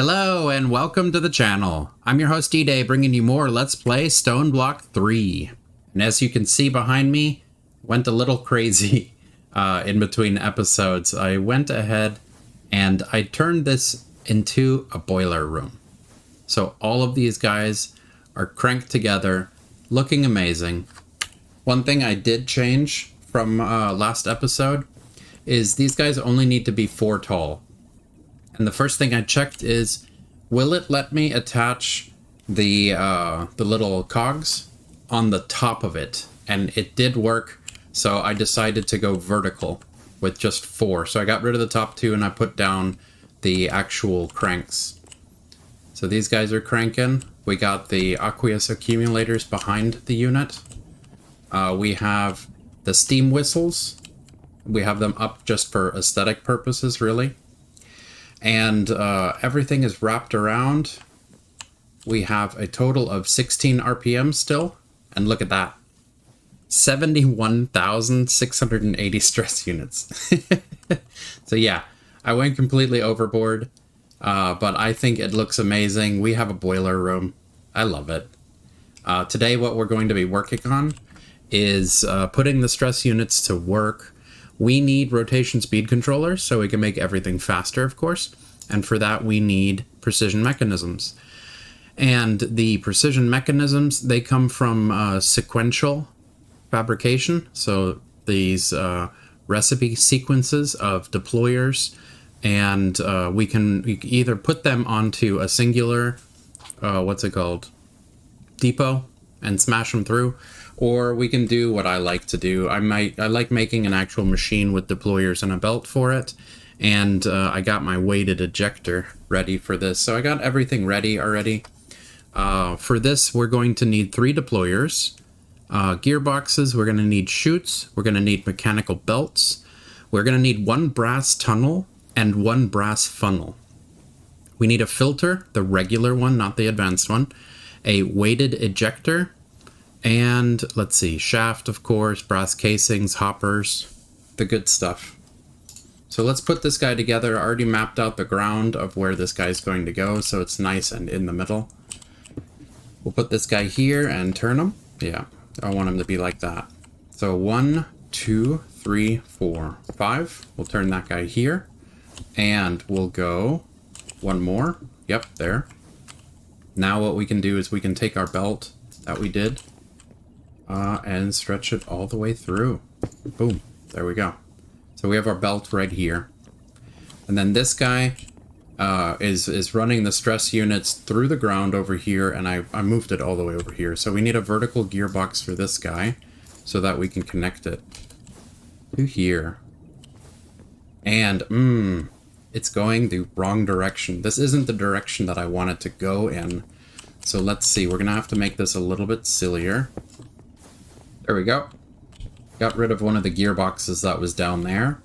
Hello and welcome to the channel. I'm your host D-Day, bringing you more Let's Play Stoneblock 3. And as you can see behind me, went a little crazy in between episodes. I went ahead and I turned this into a boiler room. So all of these guys are cranked together, looking amazing. One thing I did change from last episode is these guys only need to be 4 tall. And the first thing I checked is, will it let me attach the little cogs on the top of it? And it did work, so I decided to go vertical with just 4. So I got rid of the top 2 and I put down the actual cranks. So these guys are cranking. We got the aqueous accumulators behind the unit. We have the steam whistles. We have them up just for aesthetic purposes, really. And everything is wrapped around. We have a total of 16 RPM still. And look at that. 71,680 stress units. So yeah, I went completely overboard. But I think it looks amazing. We have a boiler room. I love it. Today what we're going to be working on is putting the stress units to work. We need rotation speed controllers so we can make everything faster, of course. And for that, we need precision mechanisms. And the precision mechanisms, they come from sequential fabrication. So these recipe sequences of deployers. And we can either put them onto a singular, depot and smash them through. Or we can do what I like to do. I like making an actual machine with deployers and a belt for it. And I got my weighted ejector ready for this. So I got everything ready already. For this, we're going to need 3 deployers, gearboxes, we're going to need chutes, we're going to need mechanical belts, we're going to need 1 brass tunnel and 1 brass funnel. We need a filter, the regular one, not the advanced one, a weighted ejector, and let's see, shaft, of course, brass casings, hoppers, the good stuff. So let's put this guy together. I already mapped out the ground of where this guy's going to go, so it's nice and in the middle. We'll put this guy here and turn him. Yeah, I want him to be like that. So 1, 2, 3, 4, 5. We'll turn that guy here. And we'll go 1 more. Yep, there. Now what we can do is we can take our belt that we did and stretch it all the way through. Boom. There we go. So we have our belt right here. And then this guy is running the stress units through the ground over here, and I moved it all the way over here. So we need a vertical gearbox for this guy so that we can connect it to here. And, it's going the wrong direction. This isn't the direction that I want it to go in. So let's see. We're going to have to make this a little bit sillier. There we go. Got rid of one of the gearboxes that was down there.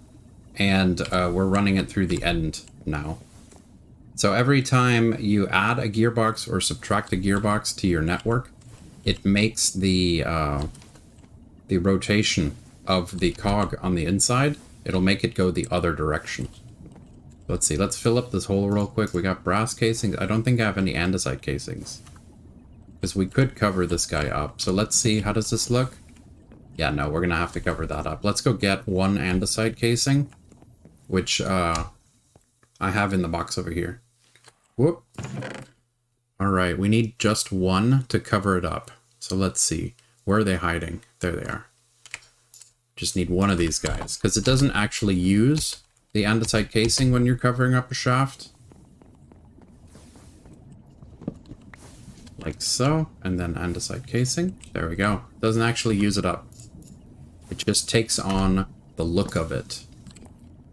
And we're running it through the end now. So every time you add a gearbox or subtract a gearbox to your network, it makes the rotation of the cog on the inside. It'll make it go the other direction. Let's see, let's fill up this hole real quick. We got brass casings. I don't think I have any andesite casings, because we could cover this guy up. So let's see, how does this look? Yeah, no, we're gonna have to cover that up. Let's go get 1 andesite casing, which I have in the box over here. Whoop. All right, we need just 1 to cover it up. So let's see, where are they hiding? There they are. Just need 1 of these guys, because it doesn't actually use the andesite casing when you're covering up a shaft. Like so, and then andesite casing. There we go. Doesn't actually use it up. It just takes on the look of it.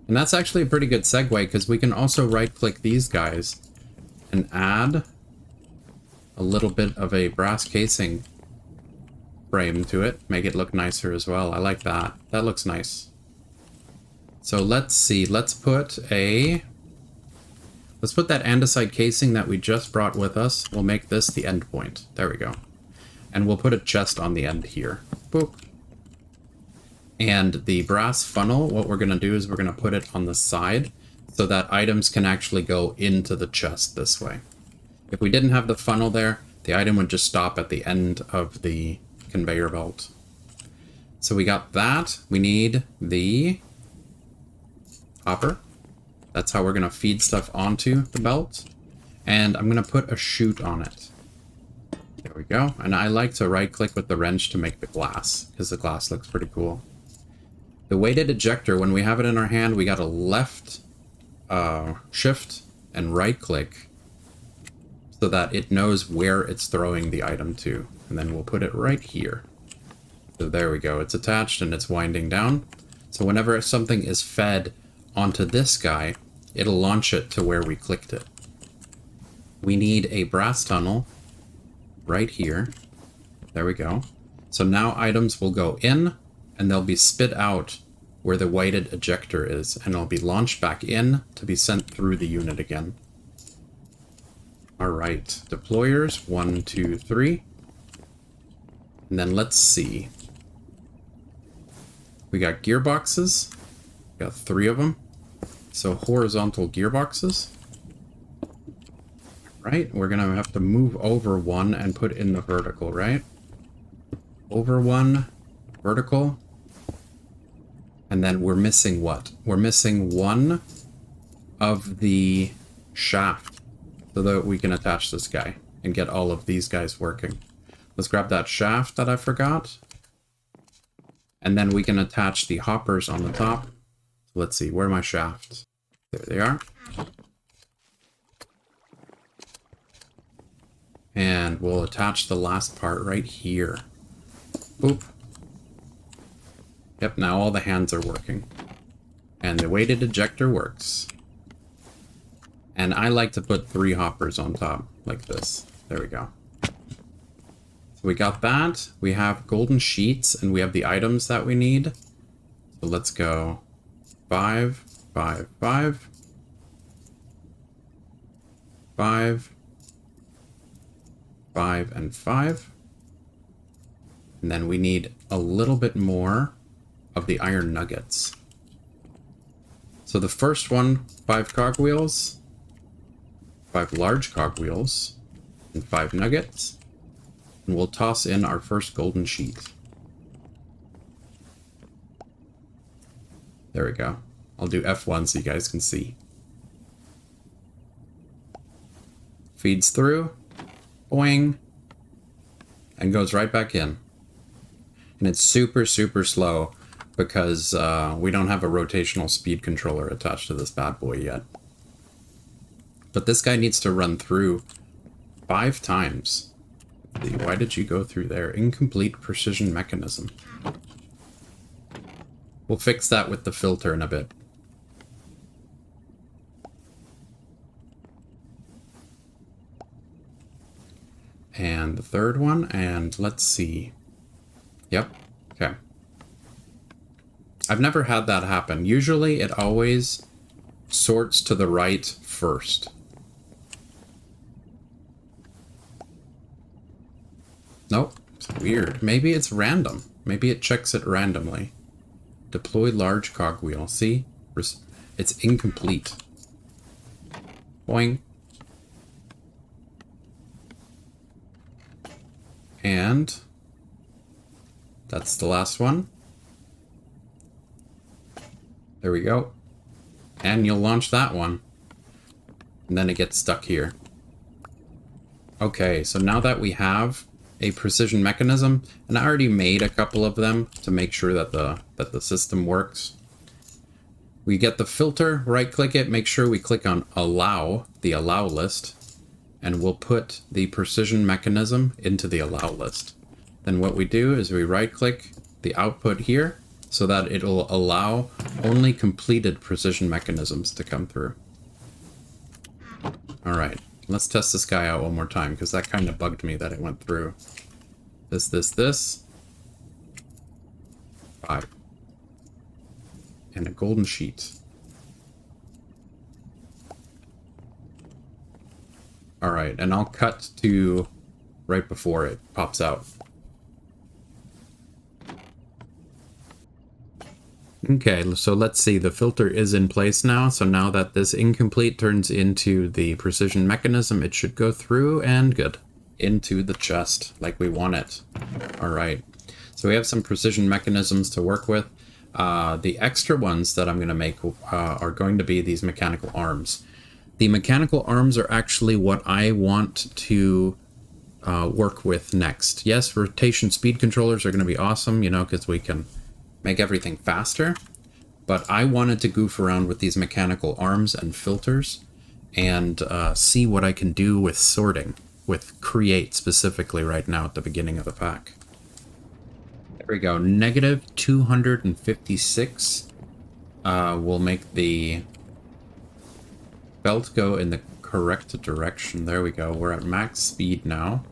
And that's actually a pretty good segue, because we can also right-click these guys and add a little bit of a brass casing frame to it. Make it look nicer as well. I like that. That looks nice. So let's see. Let's put that andesite casing that we just brought with us. We'll make this the end point. There we go. And we'll put a chest on the end here. Boop. And the brass funnel, what we're going to do is we're going to put it on the side so that items can actually go into the chest this way. If we didn't have the funnel there, the item would just stop at the end of the conveyor belt. So we got that. We need the hopper. That's how we're going to feed stuff onto the belt. And I'm going to put a chute on it. There we go. And I like to right click with the wrench to make the glass, because the glass looks pretty cool. The weighted ejector, when we have it in our hand, we got to left shift and right click so that it knows where it's throwing the item to. And then we'll put it right here. So there we go. It's attached and it's winding down. So whenever something is fed onto this guy, it'll launch it to where we clicked it. We need a brass tunnel right here. There we go. So now items will go in and they'll be spit out where the weighted ejector is, and it'll be launched back in to be sent through the unit again. Alright, deployers, 1, 2, 3. And then let's see. We got gearboxes. We got 3 of them. So horizontal gearboxes. Right, we're gonna have to move over 1 and put in the vertical, right? Over 1, vertical. And then we're missing what? We're missing 1 of the shaft so that we can attach this guy and get all of these guys working. Let's grab that shaft that I forgot. And then we can attach the hoppers on the top. So let's see, where are my shafts? There they are. And we'll attach the last part right here. Boop. Yep, now all the hands are working. And the weighted ejector works. And I like to put 3 hoppers on top, like this. There we go. So we got that. We have golden sheets, and we have the items that we need. So let's go 5, 5, 5. 5. 5 and 5. And then we need a little bit more of the iron nuggets. So the first one, 5 cogwheels, 5 large cogwheels, and 5 nuggets. And we'll toss in our first golden sheet. There we go. I'll do F1 so you guys can see. Feeds through, boing, and goes right back in. And it's super, super slow because we don't have a rotational speed controller attached to this bad boy yet. But this guy needs to run through 5 times. Why did you go through there? Incomplete precision mechanism. We'll fix that with the filter in a bit. And the third one, and let's see. Yep, okay. I've never had that happen. Usually it always sorts to the right first. Nope, it's weird. Maybe it's random. Maybe it checks it randomly. Deploy large cogwheel. See? It's incomplete. Boing. And that's the last one. There we go. And you'll launch that one. And then it gets stuck here. Okay, so now that we have a precision mechanism, and I already made a couple of them to make sure that the system works. We get the filter, right click it, make sure we click on allow, the allow list, and we'll put the precision mechanism into the allow list. Then what we do is we right click the output here so that it'll allow only completed precision mechanisms to come through. All right, let's test this guy out one more time because that kind of bugged me that it went through. This. 5. And a golden sheet. All right, and I'll cut to right before it pops out. Okay, so let's see. The filter is in place now. So now that this incomplete turns into the precision mechanism, it should go through and good. Into the chest like we want it. All right. So we have some precision mechanisms to work with. The extra ones that I'm going to make are going to be these mechanical arms. The mechanical arms are actually what I want to work with next. Yes, rotation speed controllers are going to be awesome, you know, because we can make everything faster. But I wanted to goof around with these mechanical arms and filters and see what I can do with sorting, with create specifically right now at the beginning of the pack. There we go, negative 256 will make the belt go in the correct direction. There we go, we're at max speed now.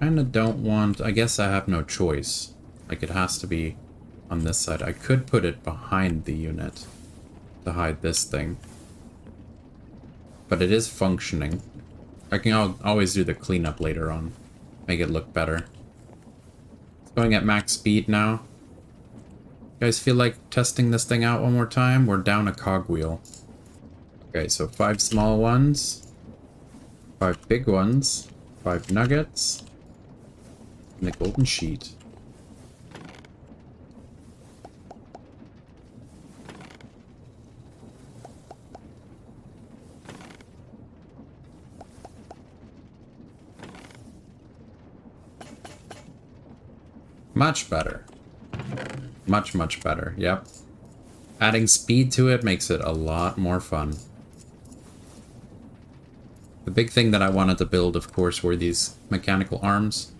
Kinda don't want, I guess I have no choice. Like it has to be on this side. I could put it behind the unit to hide this thing. But it is functioning. I can always do the cleanup later on. Make it look better. It's going at max speed now. You guys feel like testing this thing out one more time? We're down a cogwheel. Okay, so 5 small ones. 5 big ones. 5 nuggets. And the golden sheet. Much better. Much, much better. Yep. Adding speed to it makes it a lot more fun. The big thing that I wanted to build, of course, were these mechanical arms.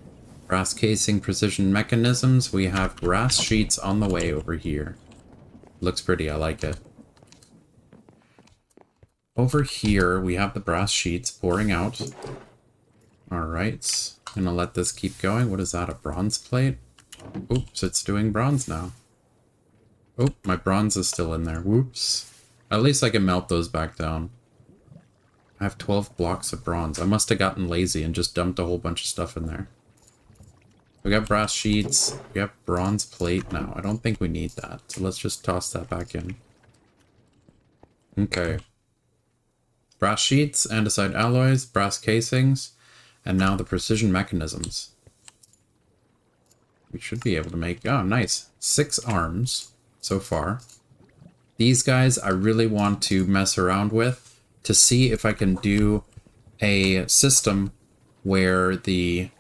Brass casing, precision mechanisms. We have brass sheets on the way over here. Looks pretty, I like it. Over here, we have the brass sheets pouring out. Alright. Gonna let this keep going. What is that, a bronze plate? Oops, it's doing bronze now. Oh, my bronze is still in there. Whoops. At least I can melt those back down. I have 12 blocks of bronze. I must have gotten lazy and just dumped a whole bunch of stuff in there. We got brass sheets. We have bronze plate now. I don't think we need that. So let's just toss that back in. Okay. Brass sheets, andesite alloys, brass casings, and now the precision mechanisms. We should be able to make, oh nice, 6 arms so far. These guys I really want to mess around with to see if I can do a system where the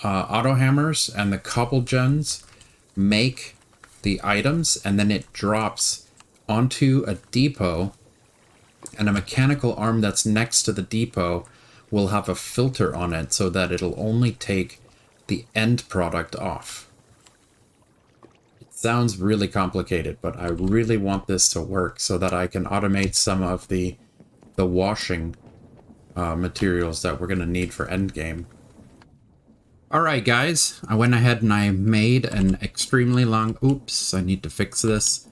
auto hammers and the cobble gens make the items and then it drops onto a depot, and a mechanical arm that's next to the depot will have a filter on it so that it'll only take the end product off. It sounds really complicated, but I really want this to work so that I can automate some of the washing materials that we're going to need for endgame. Alright guys, I went ahead and I made an extremely long, oops, I need to fix this.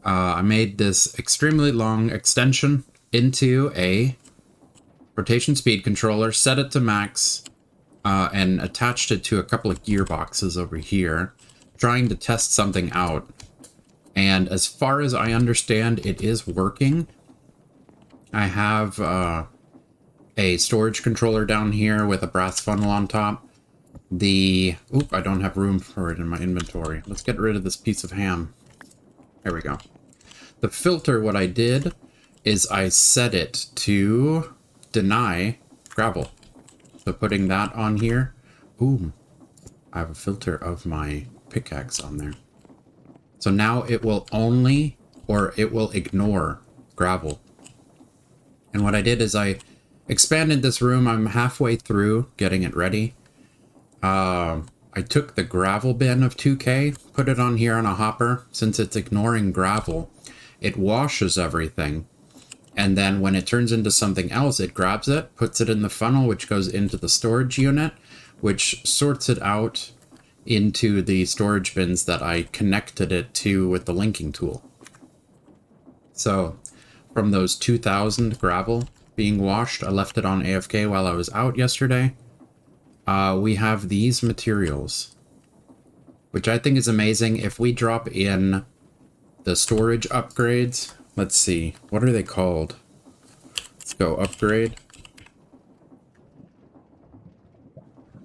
I made this extremely long extension into a rotation speed controller, set it to max, and attached it to a couple of gearboxes over here, trying to test something out. And as far as I understand, it is working. I have a storage controller down here with a brass funnel on top. Oop, I don't have room for it in my inventory. Let's get rid of this piece of ham. There we go. The filter, what I did is I set it to deny gravel. So putting that on here. Ooh, I have a filter of my pickaxe on there. So now it will only, or it will ignore gravel. And what I did is I expanded this room. I'm halfway through getting it ready. I took the gravel bin of 2K, put it on here on a hopper. Since it's ignoring gravel, it washes everything. And then when it turns into something else, it grabs it, puts it in the funnel, which goes into the storage unit, which sorts it out into the storage bins that I connected it to with the linking tool. So from those 2,000 gravel being washed, I left it on AFK while I was out yesterday. We have these materials, which I think is amazing. If we drop in the storage upgrades. Let's see. What are they called? Let's go upgrade.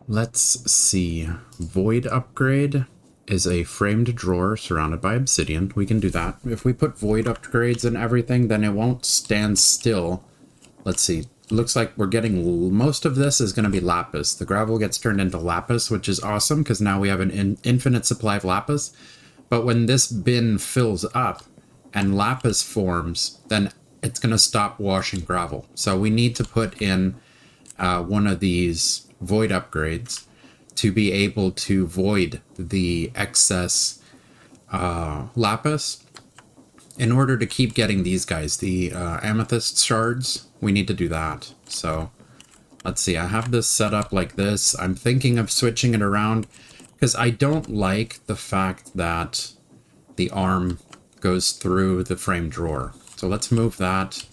Let's see. Void upgrade is a framed drawer surrounded by obsidian. We can do that. If we put void upgrades in everything, then it won't stand still. Let's see. Looks like we're getting... most of this is going to be lapis. The gravel gets turned into lapis, which is awesome because now we have an infinite supply of lapis. But when this bin fills up and lapis forms, then it's going to stop washing gravel. So we need to put in one of these void upgrades to be able to void the excess lapis. In order to keep getting these guys, the amethyst shards, we need to do that. So let's see, I have this set up like this. I'm thinking of switching it around because I don't like the fact that the arm goes through the frame drawer. So let's move that.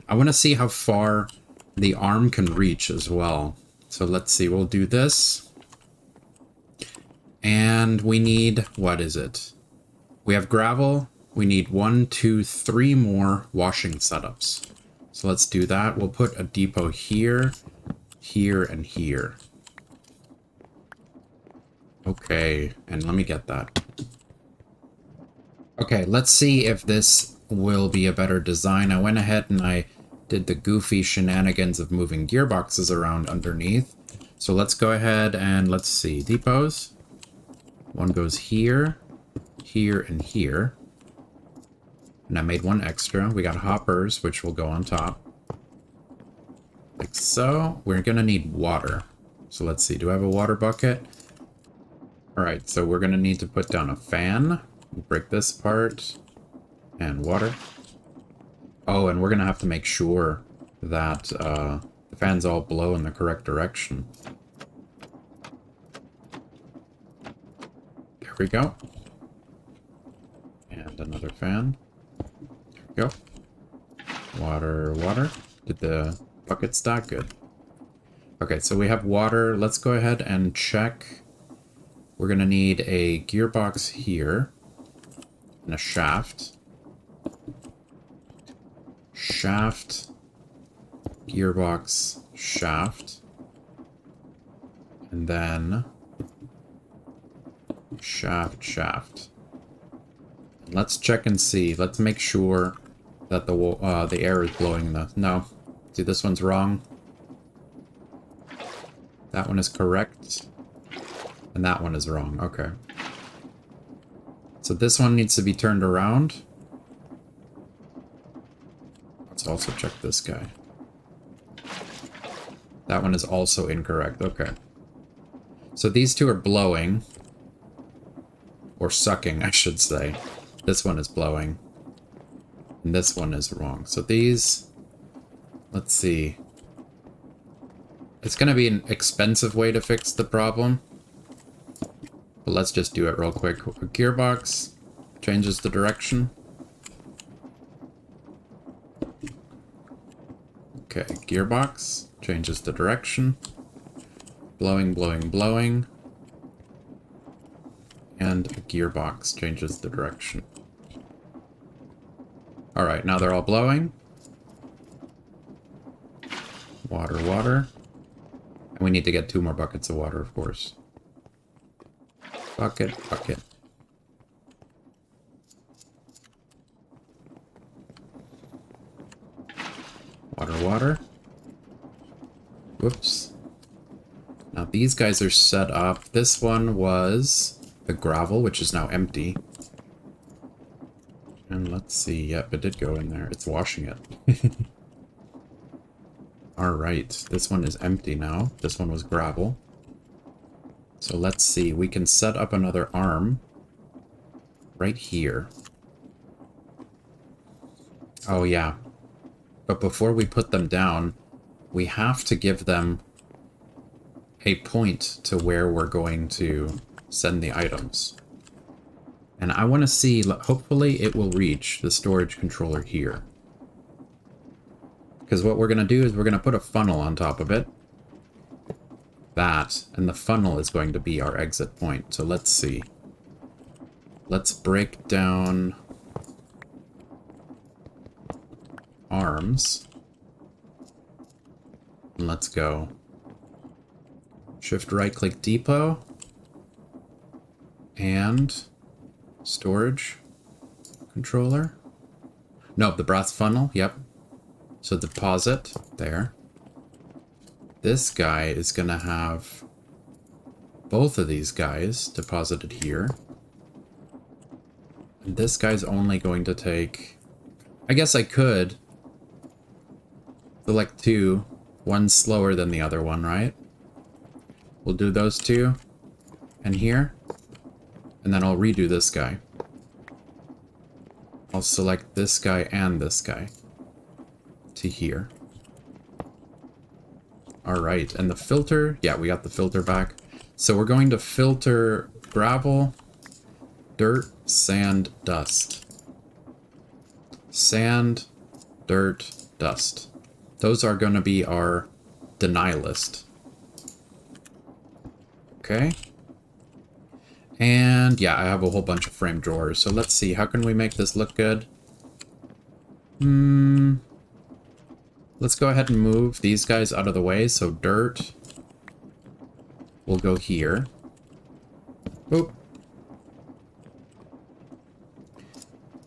I want to see how far the arm can reach as well. So let's see, we'll do this. And we need, what is it? We have gravel. We need 1, 2, 3 more washing setups. So let's do that. We'll put a depot here, here, and here. Okay, and let me get that. Okay, let's see if this will be a better design. I went ahead and I did the goofy shenanigans of moving gearboxes around underneath. So let's go ahead and let's see. Depots. One goes here, here, and here. And I made one extra. We got hoppers, which will go on top. Like so. We're going to need water. So let's see. Do I have a water bucket? Alright, so we're going to need to put down a fan. Break this apart. And water. Oh, and we're going to have to make sure that the fans all blow in the correct direction. There we go. And another fan. There we go. Water, water. Did the bucket stack? Good. Okay, so we have water. Let's go ahead and check. We're going to need a gearbox here. And a shaft. Shaft. Gearbox. Shaft. And then... shaft, shaft. Let's check and see. Let's make sure that the air is blowing the... no. See, this one's wrong. That one is correct. And that one is wrong. Okay. So this one needs to be turned around. Let's also check this guy. That one is also incorrect. Okay. So these two are blowing. Or sucking, I should say. This one is blowing. And this one is wrong. So these... let's see. It's going to be an expensive way to fix the problem. But let's just do it real quick. A gearbox changes the direction. Okay, gearbox changes the direction. Blowing, blowing, blowing. And a gearbox changes the direction. Alright, now they're all blowing. Water, water. And we need to get 2 more buckets of water, of course. Bucket, bucket. Water, water. Whoops. Now these guys are set up. This one was the gravel, which is now empty. And let's see. Yep, it did go in there. It's washing it. Alright, this one is empty now. This one was gravel. So let's see. We can set up another arm right here. Oh, yeah. But before we put them down, we have to give them a point to where we're going to send the items. And I want to see, hopefully it will reach the storage controller here. Because what we're going to do is we're going to put a funnel on top of it. That, and the funnel is going to be our exit point. So let's see. Let's break down arms. And let's go. Shift right click depot. And storage controller. No, the brass funnel, yep. So deposit there. This guy is gonna have both of these guys deposited here. And this guy's only going to take... I guess I could select two. One's slower than the other one, right? We'll do those two. And here. And then I'll redo this guy. I'll select this guy and this guy to here. Alright, and the filter, yeah, we got the filter back. So we're going to filter gravel, dirt, sand, dust. Sand, dirt, dust. Those are going to be our deny list. Okay. And yeah, I have a whole bunch of frame drawers. So let's see, how can we make this look good? Let's go ahead and move these guys out of the way. So dirt will go here. Oop.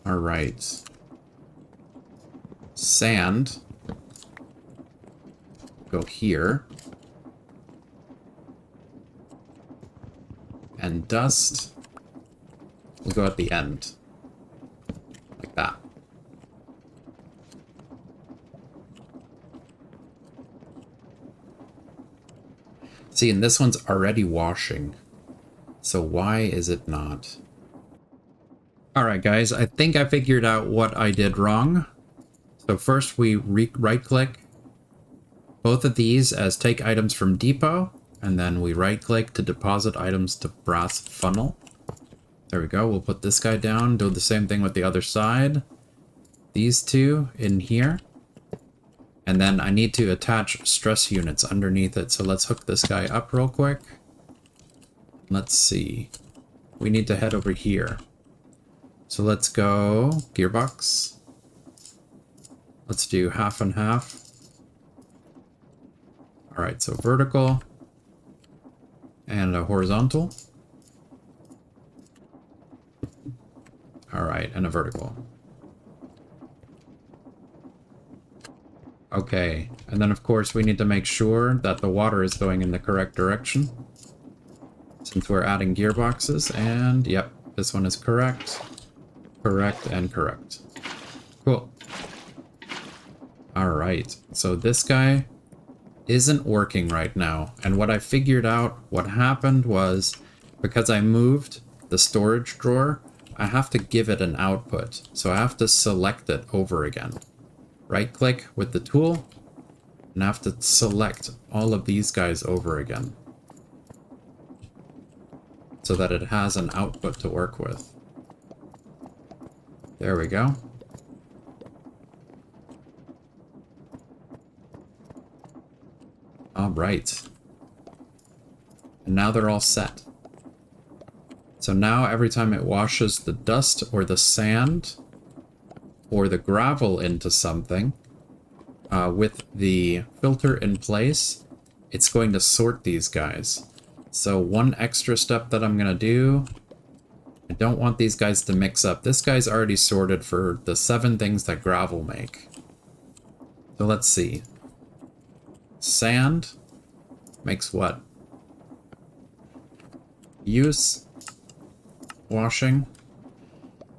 All right. Sand go here. And dust will go at the end. Like that. See, and this one's already washing. So why is it not? Alright guys, I think I figured out what I did wrong. So first we right-click both of these as take items from depot. And then we right-click to deposit items to brass funnel. There we go. We'll put this guy down. Do the same thing with the other side. These two in here. And then I need to attach stress units underneath it. So let's hook this guy up real quick. Let's see. We need to head over here. So let's go gearbox. Let's do half and half. All right, so vertical. And a horizontal. Alright, and a vertical. Okay, and then of course we need to make sure that the water is going in the correct direction. Since we're adding gearboxes, and yep, this one is correct. Correct and correct. Cool. Alright, so this guy isn't working right now. And what I figured out, what happened was, because I moved the storage drawer, I have to give it an output. So I have to select it over again. Right click with the tool, and I have to select all of these guys over again. So that it has an output to work with. There we go. Alright. And now they're all set. So now every time it washes the dust or the sand or the gravel into something, with the filter in place, it's going to sort these guys. So one extra step that I'm going to do, I don't want these guys to mix up. This guy's already sorted for the 7 things that gravel make. So let's see. Sand makes what? Use. Washing.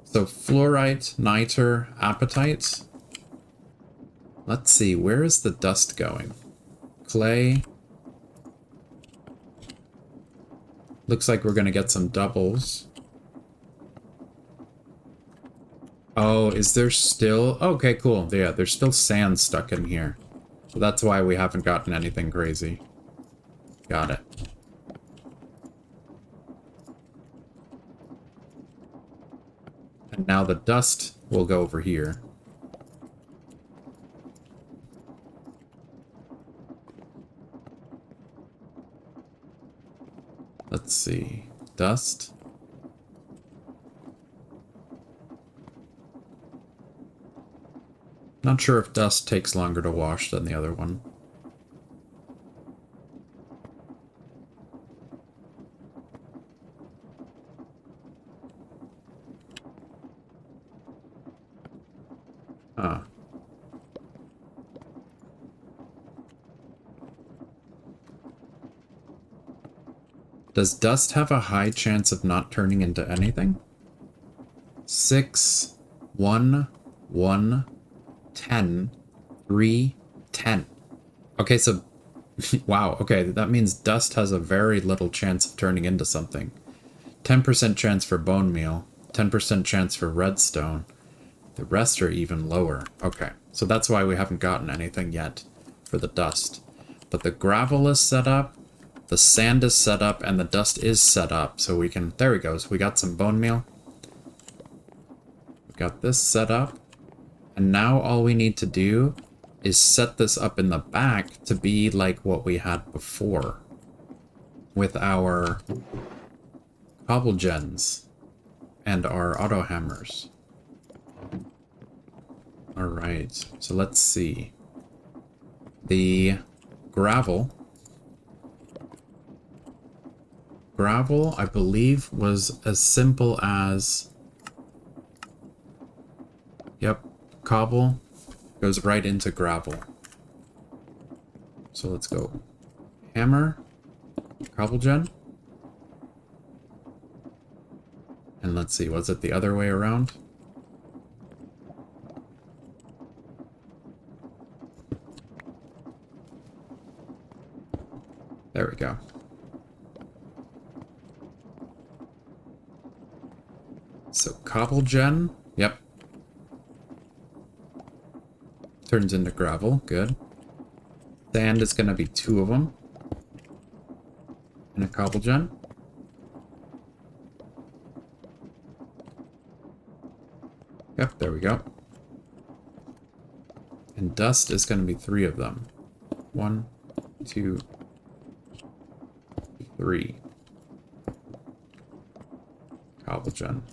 So fluorite, niter, apatite. Let's see, where is the dust going? Clay. Looks like we're going to get some doubles. Oh, is there still... Okay, cool. Yeah, there's still sand stuck in here. So that's why we haven't gotten anything crazy. Got it. And now the dust will go over here. Let's see. Dust. Not sure if dust takes longer to wash than the other one. Huh. Does dust have a high chance of not turning into anything? 6, 1, 1, 10, 3, 10. Okay, so wow, okay, that means dust has a very little chance of turning into something. 10% chance for bone meal, 10% chance for redstone. The rest are even lower. Okay, so that's why we haven't gotten anything yet for the dust. But the gravel is set up, the sand is set up, and the dust is set up. So we can, there we go, so we got some bone meal. We got this set up. And now all we need to do is set this up in the back to be like what we had before with our cobble gens and our auto hammers. All right, so let's see. The gravel, I believe, was as simple as, yep, cobble goes right into gravel. So let's go hammer, cobble gen. And let's see, was it the other way around? There we go. So cobble gen, yep. Turns into gravel, good. Sand is gonna be 2 of them. And a cobble gen. Yep, there we go. And dust is gonna be 3 of them. 1, 2, 3. Cobble gen.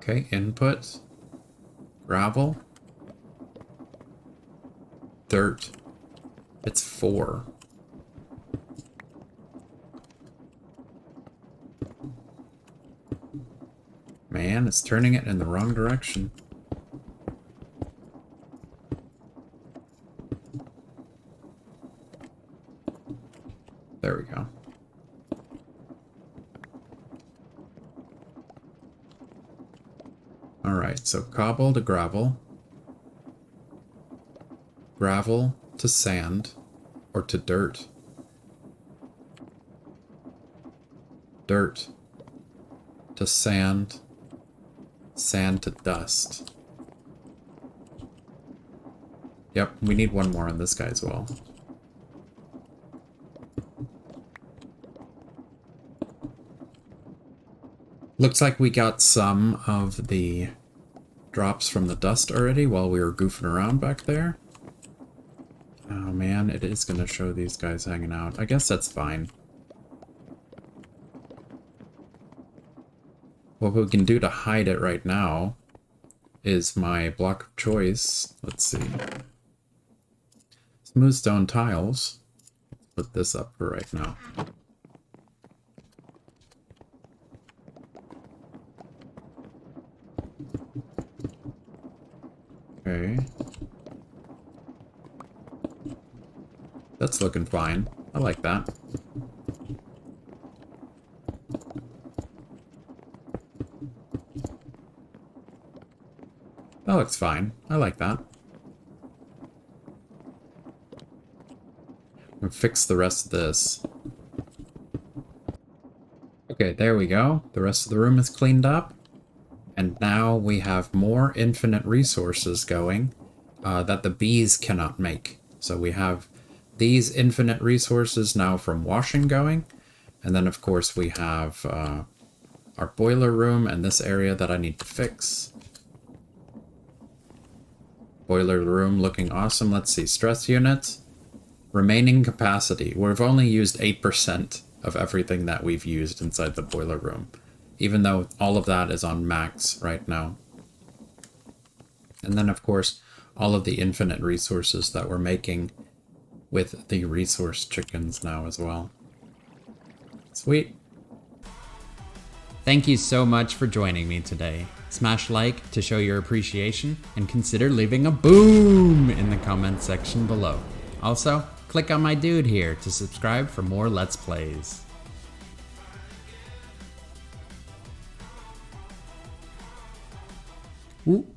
Okay, input, gravel, dirt. It's 4. Man, it's turning it in the wrong direction. There we go. Alright, so cobble to gravel. Gravel to sand. Or to dirt. Dirt to sand. Sand to dust. Yep, we need one more on this guy as well. Looks like we got some of the drops from the dust already while we were goofing around back there. Oh man, it is going to show these guys hanging out. I guess that's fine. What we can do to hide it right now is my block of choice. Let's see. Smooth stone tiles. Put this up for right now. Okay. That's looking fine. I like that. That looks fine. I like that. We'll fix the rest of this. Okay, there we go. The rest of the room is cleaned up. And now we have more infinite resources going that the bees cannot make. So we have these infinite resources now from washing going. And then, of course, we have our boiler room and this area that I need to fix. Boiler room looking awesome. Let's see. Stress units. Remaining capacity. We've only used 8%. of everything that we've used inside the boiler room, even though all of that is on max right now. And then, of course, all of the infinite resources that we're making with the resource chickens now as well. Sweet. Thank you so much for joining me today. Smash like to show your appreciation, and consider leaving a boom in the comment section below. Also, click on my dude here to subscribe for more Let's Plays. Ooh.